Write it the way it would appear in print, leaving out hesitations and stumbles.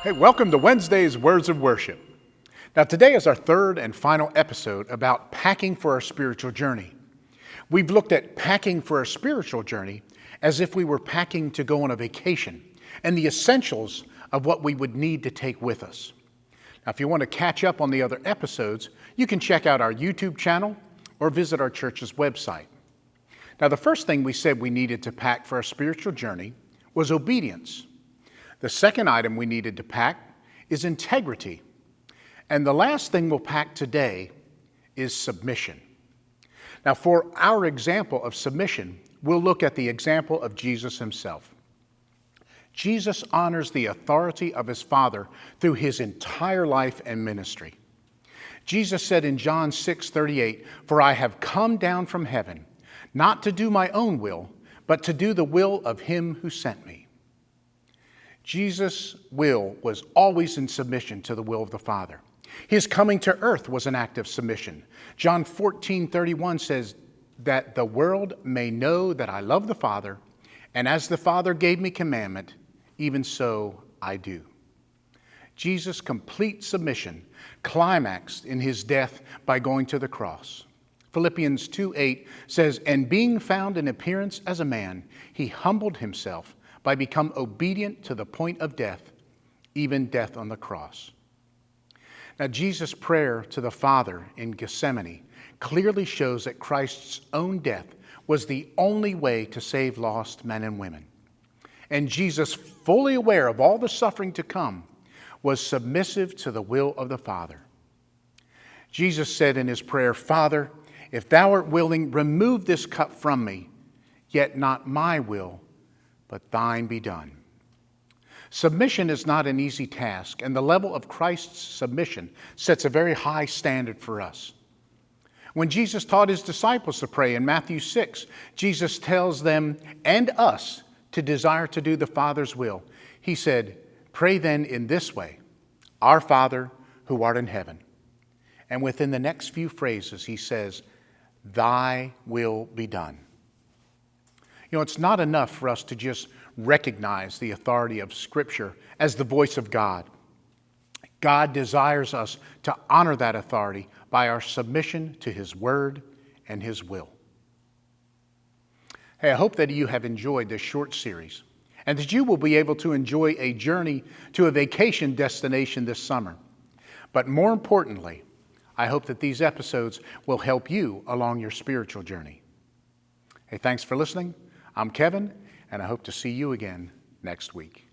Hey, welcome to Wednesday's Words of Worship. Now, today is our third and final episode about packing for our spiritual journey. We've looked at packing for our spiritual journey as if we were packing to go on a vacation and the essentials of what we would need to take with us. Now, if you want to catch up on the other episodes, you can check out our YouTube channel or visit our church's website. Now, the first thing we said we needed to pack for our spiritual journey was obedience. The second item we needed to pack is integrity. And the last thing we'll pack today is submission. Now, for our example of submission, we'll look at the example of Jesus himself. Jesus honors the authority of his Father through his entire life and ministry. Jesus said in John 6:38, "For I have come down from heaven, not to do my own will, but to do the will of him who sent me." Jesus' will was always in submission to the will of the Father. His coming to earth was an act of submission. John 14:31 says that the world may know that I love the Father, and as the Father gave me commandment, even so I do. Jesus' complete submission climaxed in his death by going to the cross. Philippians 2:8 says, "And being found in appearance as a man, he humbled himself by becoming obedient to the point of death, even death on the cross." Now, Jesus' prayer to the Father in Gethsemane clearly shows that Christ's own death was the only way to save lost men and women. And Jesus, fully aware of all the suffering to come, was submissive to the will of the Father. Jesus said in his prayer, "Father, if thou art willing, remove this cup from me, yet not my will, but thine be done." Submission is not an easy task, and the level of Christ's submission sets a very high standard for us. When Jesus taught his disciples to pray in Matthew 6, Jesus tells them and us to desire to do the Father's will. He said, "Pray then in this way, Our Father who art in heaven." And within the next few phrases, he says, "Thy will be done." You know, it's not enough for us to just recognize the authority of Scripture as the voice of God. God desires us to honor that authority by our submission to his word and his will. Hey, I hope that you have enjoyed this short series and that you will be able to enjoy a journey to a vacation destination this summer. But more importantly, I hope that these episodes will help you along your spiritual journey. Hey, thanks for listening. I'm Kevin, and I hope to see you again next week.